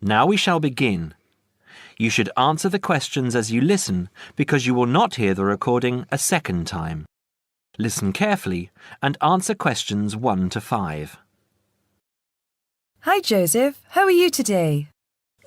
Now we shall begin. You should answer the questions as you listen because you will not hear the recording a second time. Listen carefully and answer questions 1 to 5. Hi Joseph, how are you today?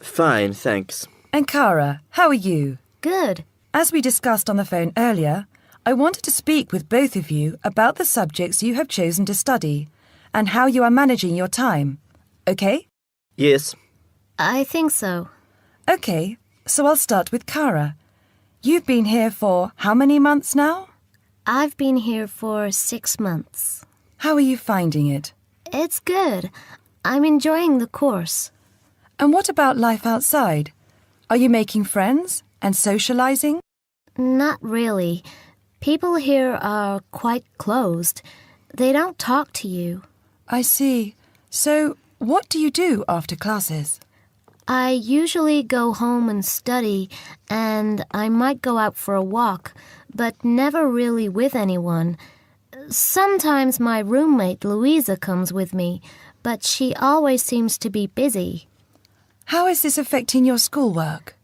Fine, thanks. And Cara, how are you? Good. As we discussed on the phone earlier, I wanted to speak with both of you about the subjects you have chosen to study and how you are managing your time. Okay? Yes. I think so. Okay, so I'll start with Cara. You've been here for how many months now? I've been here for 6 months. How are you finding it? It's good. I'm enjoying the course. And what about life outside? Are you making friends and socializing? Not really. People here are quite closed. They don't talk to you. I see. So, what do you do after classes? I usually go home and study, and I might go out for a walk, but never really with anyone. Sometimes my roommate Louisa comes with me, but she always seems to be busy. How is this affecting your schoolwork?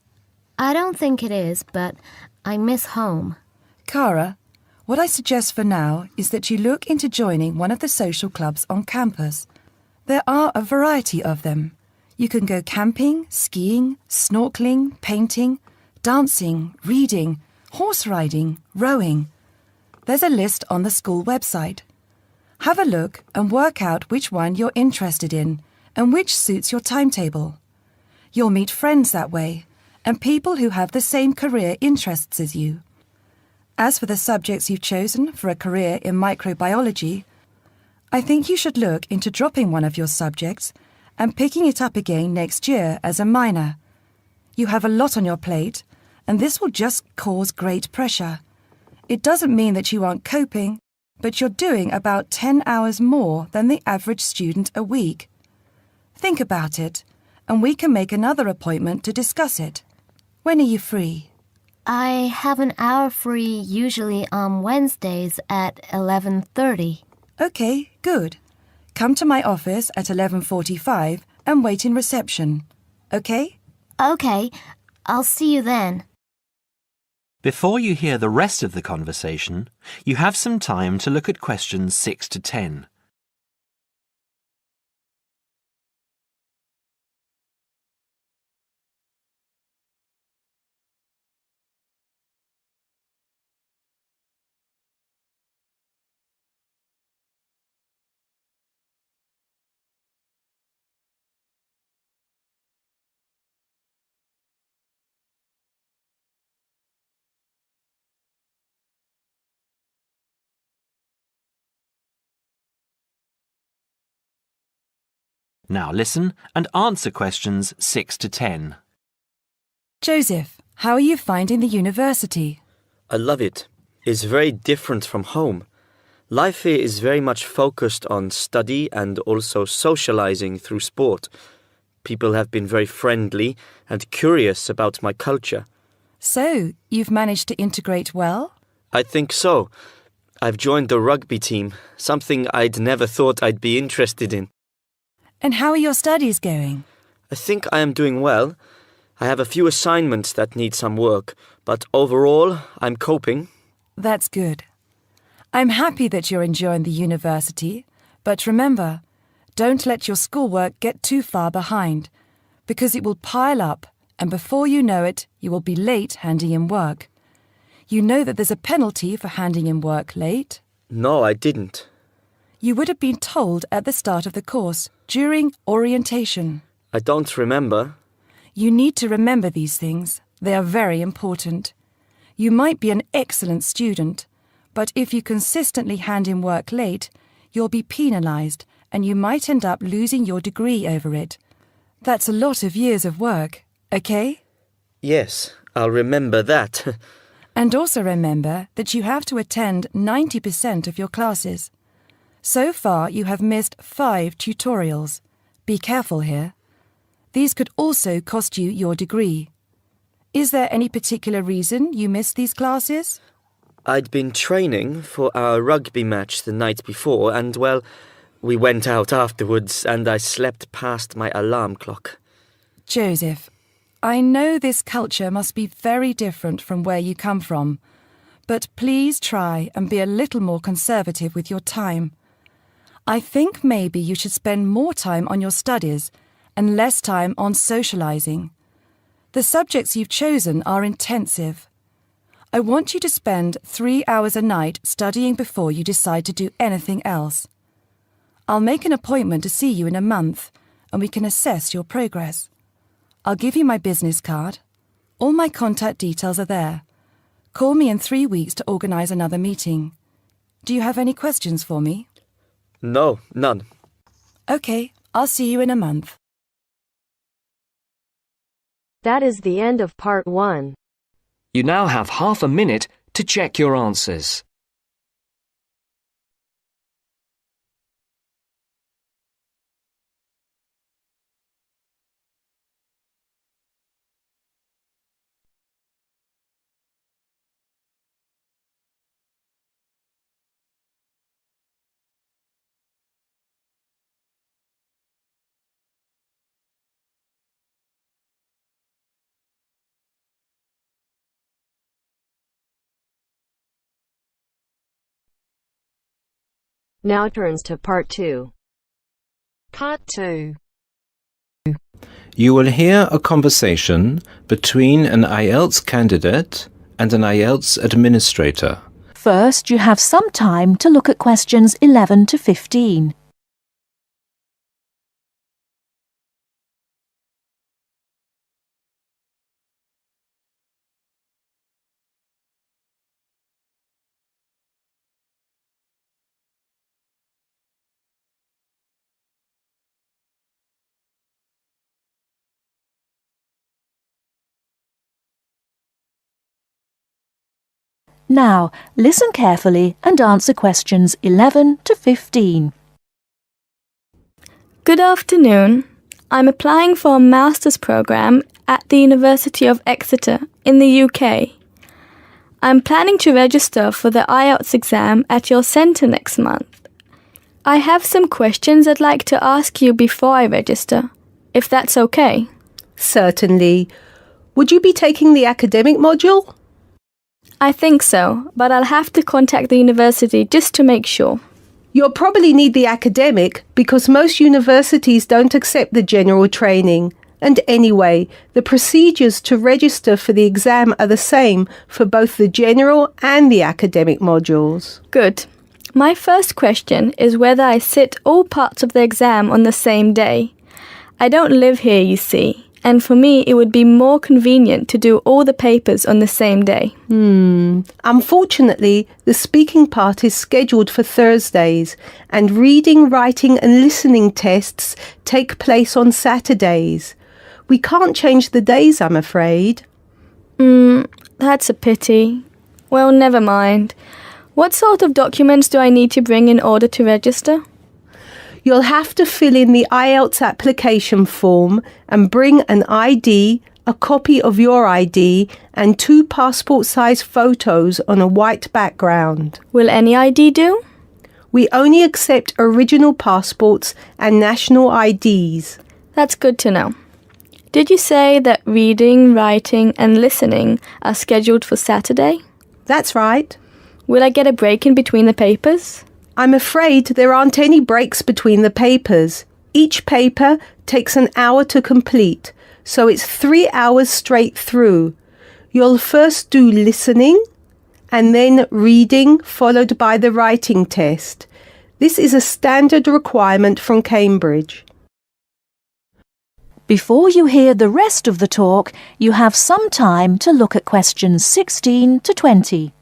I don't think it is, but I miss home. Cara, what I suggest for now is that you look into joining one of the social clubs on campus. There are a variety of them. You can go camping, skiing, snorkeling, painting, dancing, reading, horse riding, rowing. There's a list on the school website. Have a look and work out which one you're interested in and which suits your timetable. You'll meet friends that way and people who have the same career interests as you. As for the subjects you've chosen for a career in microbiology, I think you should look into dropping one of your subjects and picking it up again next year as a minor. You have a lot on your plate, and this will just cause great pressure. It doesn't mean that you aren't coping, but you're doing about 10 hours more than the average student a week. Think about it, and we can make another appointment to discuss it. When are you free? I have an hour free usually on Wednesdays at 11:30. Okay, good. Come to my office at 11:45 and wait in reception. Okay? Okay, I'll see you then. Before you hear the rest of the conversation, you have some time to look at questions 6 to 10. Now listen and answer questions 6 to 10. Joseph, how are you finding the university? I love it. It's very different from home. Life here is very much focused on study and also socializing through sport. People have been very friendly and curious about my culture. So, you've managed to integrate well? I think so. I've joined the rugby team, something I'd never thought I'd be interested in. And how are your studies going? I think I am doing well. I have a few assignments that need some work, but overall, I'm coping. That's good. I'm happy that you're enjoying the university, but remember, don't let your schoolwork get too far behind, because it will pile up, and before you know it, you will be late handing in work. You know that there's a penalty for handing in work late? No, I didn't. You would have been told at the start of the course, during orientation. I don't remember. You need to remember these things. They are very important. You might be an excellent student, but if you consistently hand in work late, you'll be penalised and you might end up losing your degree over it. That's a lot of years of work, okay? Yes, I'll remember that. And also remember that you have to attend 90% of your classes. So far, you have missed 5 tutorials. Be careful here. These could also cost you your degree. Is there any particular reason you missed these classes? I'd been training for our rugby match the night before and, well, we went out afterwards and I slept past my alarm clock. Joseph, I know this culture must be very different from where you come from, but please try and be a little more conservative with your time. I think maybe you should spend more time on your studies and less time on socialising. The subjects you've chosen are intensive. I want you to spend 3 hours a night studying before you decide to do anything else. I'll make an appointment to see you in a month, and we can assess your progress. I'll give you my business card. All my contact details are there. Call me in 3 weeks to organise another meeting. Do you have any questions for me? No, none. OK, I'll see you in a month. That is the end of part 1. You now have half a minute to check your answers. Now turns to part 2. Part 2. You will hear a conversation between an IELTS candidate and an IELTS administrator. First, you have some time to look at questions 11 to 15. Now, listen carefully and answer questions 11 to 15. Good afternoon. I'm applying for a master's program at the University of Exeter in the UK. I'm planning to register for the IELTS exam at your centre next month. I have some questions I'd like to ask you before I register, if that's okay. Certainly. Would you be taking the academic module? I think so, but I'll have to contact the university just to make sure. You'll probably need the academic because most universities don't accept the general training. And anyway, the procedures to register for the exam are the same for both the general and the academic modules. Good. My first question is whether I sit all parts of the exam on the same day. I don't live here, you see, and for me it would be more convenient to do all the papers on the same day. Unfortunately, the speaking part is scheduled for Thursdays, and reading, writing and listening tests take place on Saturdays. We can't change the days, I'm afraid. That's a pity. Well, never mind. What sort of documents do I need to bring in order to register? You'll have to fill in the IELTS application form and bring an ID, a copy of your ID, and 2 passport-size photos on a white background. Will any ID do? We only accept original passports and national IDs. That's good to know. Did you say that reading, writing and listening are scheduled for Saturday? That's right. Will I get a break in between the papers? I'm afraid there aren't any breaks between the papers. Each paper takes an hour to complete, so it's 3 hours straight through. You'll first do listening and then reading, followed by the writing test. This is a standard requirement from Cambridge. Before you hear the rest of the talk, you have some time to look at questions 16 to 20.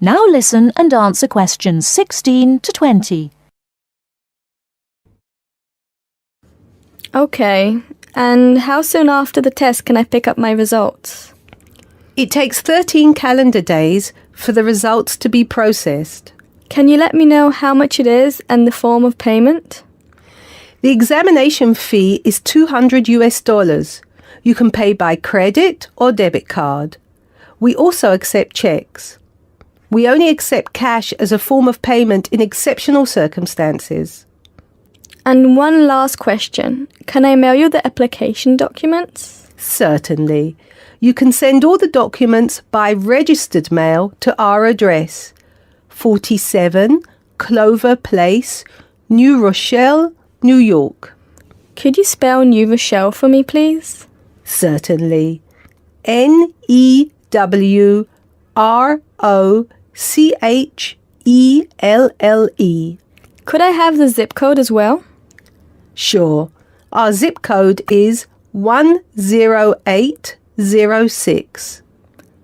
Now listen and answer questions 16 to 20. Okay, and how soon after the test can I pick up my results? It takes 13 calendar days for the results to be processed. Can you let me know how much it is and the form of payment? The examination fee is $200. You can pay by credit or debit card. We also accept checks. We only accept cash as a form of payment in exceptional circumstances. And one last question. Can I mail you the application documents? Certainly. You can send all the documents by registered mail to our address, 47 Clover Place, New Rochelle, New York. Could you spell New Rochelle for me, please? Certainly. Newrochle. Could I have the zip code as well? Sure. Our zip code is 10806.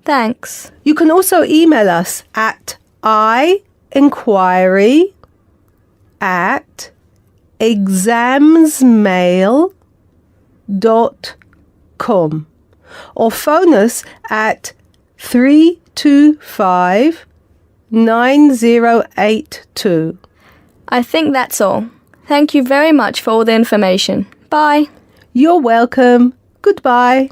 Thanks. You can also email us at inquiry@examsmail.com or phone us at 325-9082. I think that's all. Thank you very much for all the information. Bye. You're welcome. Goodbye.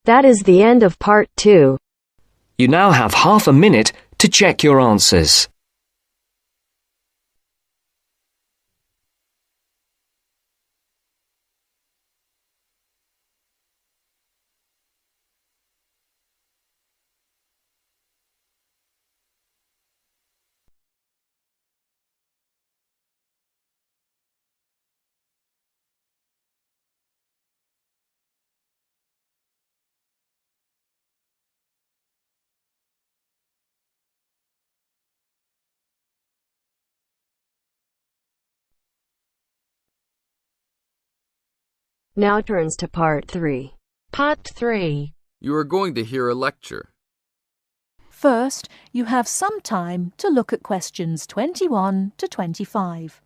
That is the end of part 2. You now have half a minute to check your answers. Now turns to part 3. Part 3. You are going to hear a lecture. First, you have some time to look at questions 21 to 25.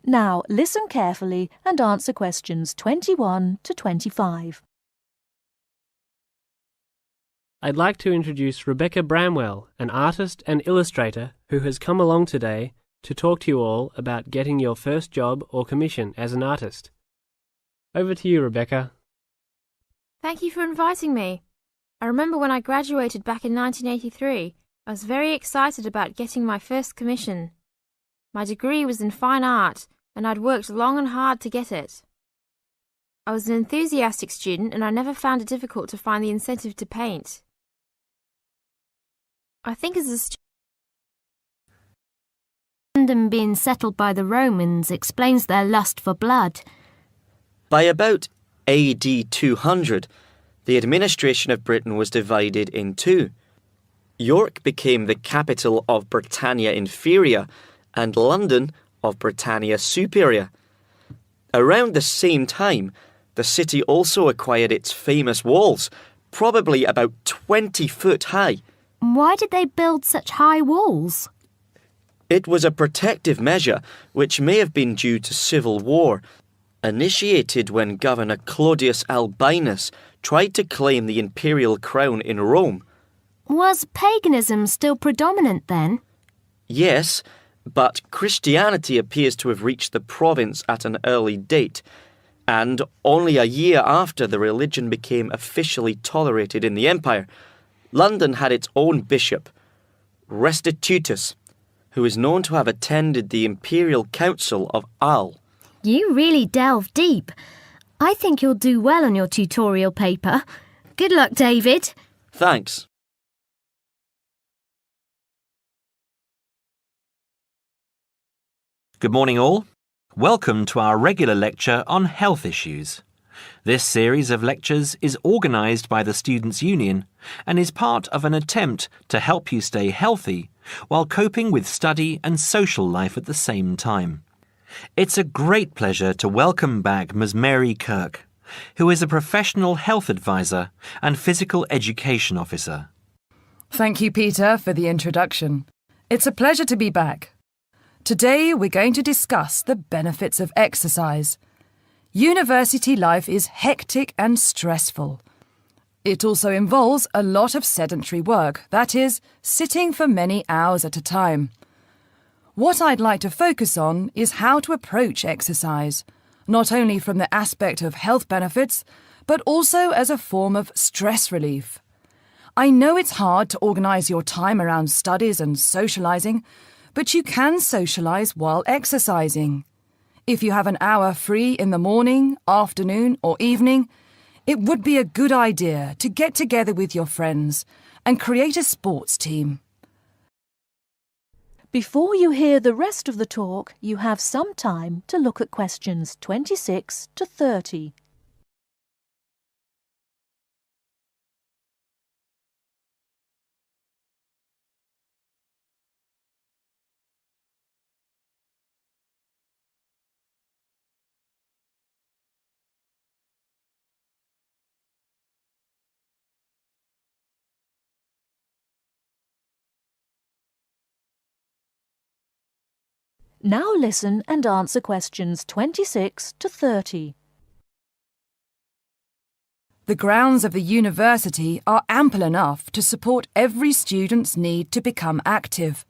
Now listen carefully and answer questions 21 to 25. I'd like to introduce Rebecca Bramwell, an artist and illustrator who has come along today to talk to you all about getting your first job or commission as an artist. Over to you, Rebecca. Thank you for inviting me. I remember when I graduated back in 1983, I was very excited about getting my first commission. My degree was in fine art, and I'd worked long and hard to get it. I was an enthusiastic student, and I never found it difficult to find the incentive to paint. I think as a student, London being settled by the Romans explains their lust for blood. By about AD 200, the administration of Britain was divided in two. York became the capital of Britannia Inferior, and London of Britannia Superior. Around the same time, the city also acquired its famous walls, probably about 20 foot high. Why did they build such high walls? It was a protective measure which may have been due to civil war, initiated when Governor Claudius Albinus tried to claim the imperial crown in Rome. Was paganism still predominant then? Yes, but Christianity appears to have reached the province at an early date, and only a year after the religion became officially tolerated in the empire. London had its own bishop, Restitutus, who is known to have attended the Imperial Council of Arles. You really delve deep. I think you'll do well on your tutorial paper. Good luck, David. Thanks. Good morning all. Welcome to our regular lecture on health issues. This series of lectures is organised by the Students' Union and is part of an attempt to help you stay healthy while coping with study and social life at the same time. It's a great pleasure to welcome back Ms. Mary Kirk, who is a professional health advisor and physical education officer. Thank you, Peter, for the introduction. It's a pleasure to be back. Today we're going to discuss the benefits of exercise. University life is hectic and stressful. It also involves a lot of sedentary work, that is, sitting for many hours at a time. What I'd like to focus on is how to approach exercise, not only from the aspect of health benefits, but also as a form of stress relief. I know it's hard to organise your time around studies and socialising, but you can socialise while exercising. If you have an hour free in the morning, afternoon or evening, it would be a good idea to get together with your friends and create a sports team. Before you hear the rest of the talk, you have some time to look at questions 26 to 30. Now listen and answer questions 26 to 30. The grounds of the university are ample enough to support every student's need to become active.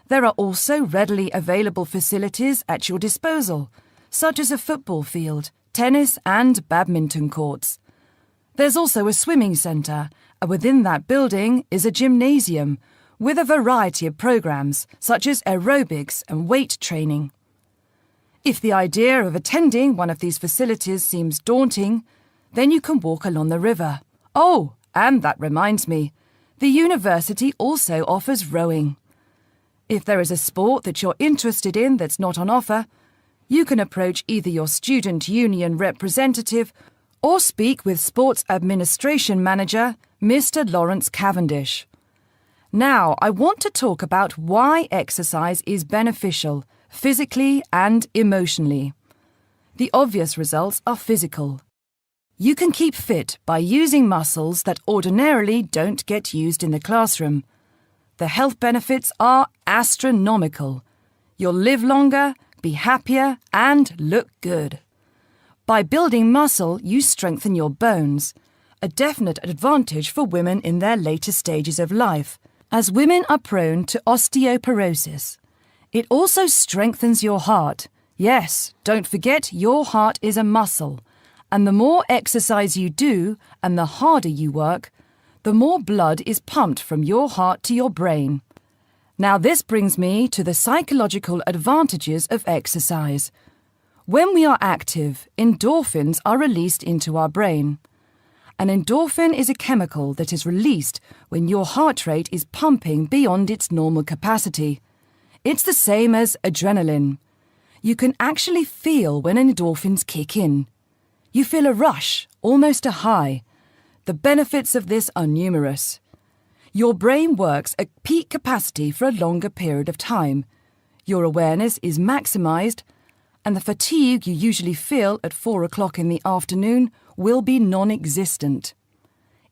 There are also readily available facilities at your disposal, such as a football field, tennis and badminton courts. There's also a swimming centre, and within that building is a gymnasium, with a variety of programs such as aerobics and weight training. If the idea of attending one of these facilities seems daunting, then you can walk along the river. Oh, and that reminds me, the university also offers rowing. If there is a sport that you're interested in that's not on offer, you can approach either your student union representative or speak with Sports Administration Manager, Mr. Lawrence Cavendish. Now, I want to talk about why exercise is beneficial, physically and emotionally. The obvious results are physical. You can keep fit by using muscles that ordinarily don't get used in the classroom. The health benefits are astronomical. You'll live longer, be happier, and look good. By building muscle, you strengthen your bones, a definite advantage for women in their later stages of life, as women are prone to osteoporosis. It also strengthens your heart. Yes, don't forget your heart is a muscle, and the more exercise you do and the harder you work, the more blood is pumped from your heart to your brain. Now this brings me to the psychological advantages of exercise. When we are active, endorphins are released into our brain. An endorphin is a chemical that is released when your heart rate is pumping beyond its normal capacity. It's the same as adrenaline. You can actually feel when endorphins kick in. You feel a rush, almost a high. The benefits of this are numerous. Your brain works at peak capacity for a longer period of time. Your awareness is maximised, and the fatigue you usually feel at 4 o'clock in the afternoon will be non-existent.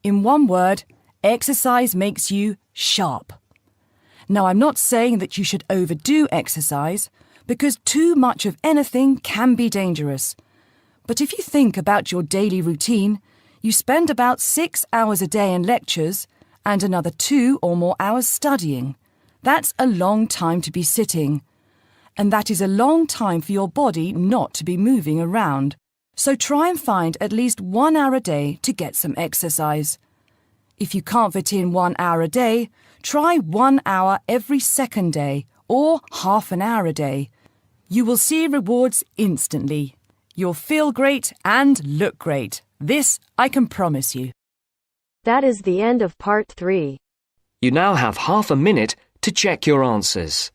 In one word, exercise makes you sharp. Now, I'm not saying that you should overdo exercise, because too much of anything can be dangerous. But if you think about your daily routine, you spend about 6 hours a day in lectures and another 2 or more hours studying. That's a long time to be sitting. And that is a long time for your body not to be moving around. So try and find at least 1 hour a day to get some exercise. If you can't fit in 1 hour a day, try 1 hour every second day or half an hour a day. You will see rewards instantly. You'll feel great and look great. This I can promise you. That is the end of part 3. You now have half a minute to check your answers.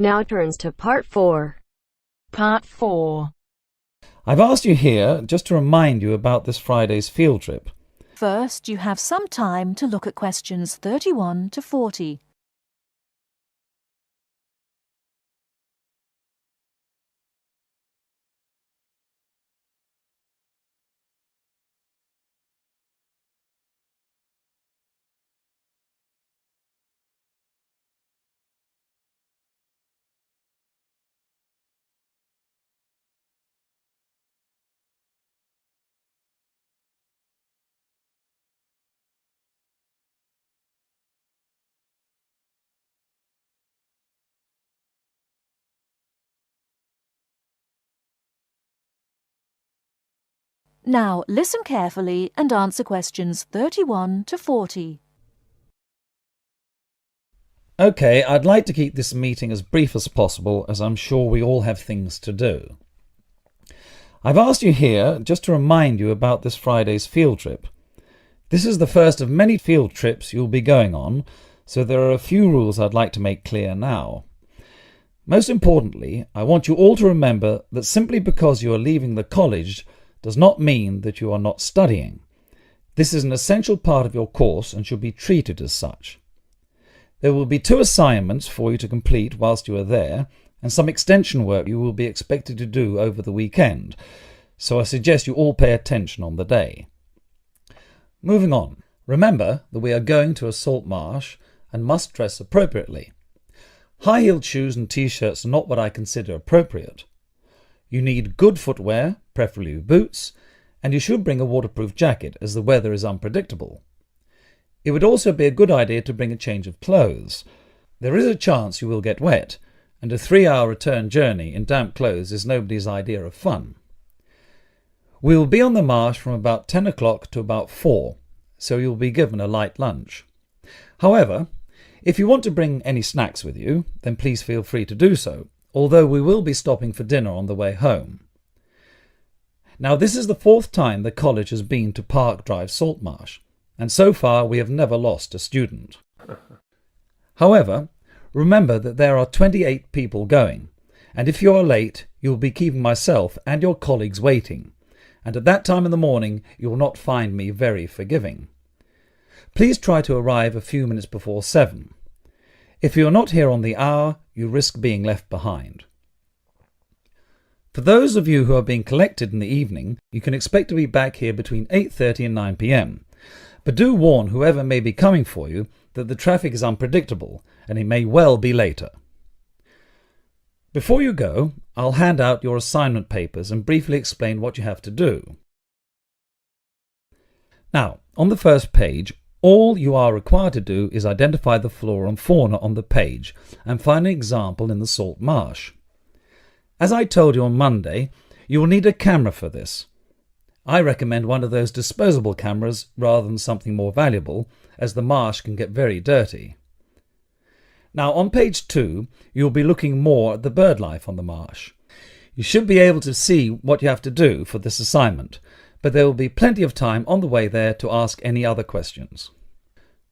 Now turns to Part 4. Part 4. I've asked you here just to remind you about this Friday's field trip. First, you have some time to look at questions 31 to 40. Now listen carefully and answer questions 31 to 40. OK, I'd like to keep this meeting as brief as possible, as I'm sure we all have things to do. I've asked you here just to remind you about this Friday's field trip. This is the first of many field trips you'll be going on, so there are a few rules I'd like to make clear now. Most importantly, I want you all to remember that simply because you are leaving the college does not mean that you are not studying. This is an essential part of your course and should be treated as such. There will be 2 assignments for you to complete whilst you are there, and some extension work you will be expected to do over the weekend, so I suggest you all pay attention on the day. Moving on, remember that we are going to a salt marsh and must dress appropriately. High-heeled shoes and t-shirts are not what I consider appropriate. You need good footwear, preferably boots, and you should bring a waterproof jacket as the weather is unpredictable. It would also be a good idea to bring a change of clothes. There is a chance you will get wet, and a 3-hour return journey in damp clothes is nobody's idea of fun. We will be on the marsh from about 10 o'clock to about 4, so you'll be given a light lunch. However, if you want to bring any snacks with you, then please feel free to do so, although we will be stopping for dinner on the way home. Now, this is the 4th time the college has been to Park Drive Saltmarsh, and so far we have never lost a student. However, remember that there are 28 people going, and if you are late, you will be keeping myself and your colleagues waiting, and at that time in the morning you will not find me very forgiving. Please try to arrive a few minutes before 7. If you are not here on the hour, you risk being left behind. For those of you who are being collected in the evening, you can expect to be back here between 8:30 and 9 p.m. But do warn whoever may be coming for you that the traffic is unpredictable and it may well be later. Before you go, I'll hand out your assignment papers and briefly explain what you have to do. Now, on the first page, all you are required to do is identify the flora and fauna on the page and find an example in the salt marsh. As I told you on Monday, you will need a camera for this. I recommend one of those disposable cameras rather than something more valuable, as the marsh can get very dirty. Now on page 2, you'll be looking more at the bird life on the marsh. You should be able to see what you have to do for this assignment, but there will be plenty of time on the way there to ask any other questions.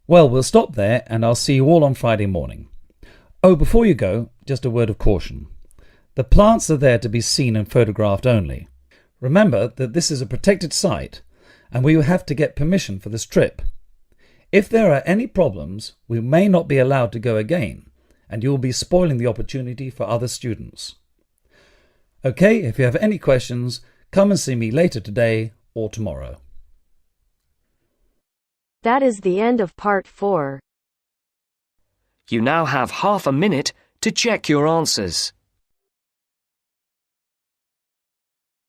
Well, we'll stop there and I'll see you all on Friday morning. Oh, before you go, just a word of caution. The plants are there to be seen and photographed only. Remember that this is a protected site and we will have to get permission for this trip. If there are any problems, we may not be allowed to go again, and you will be spoiling the opportunity for other students. Okay, if you have any questions, come and see me later today or tomorrow. That is the end of Part 4. You now have half a minute to check your answers.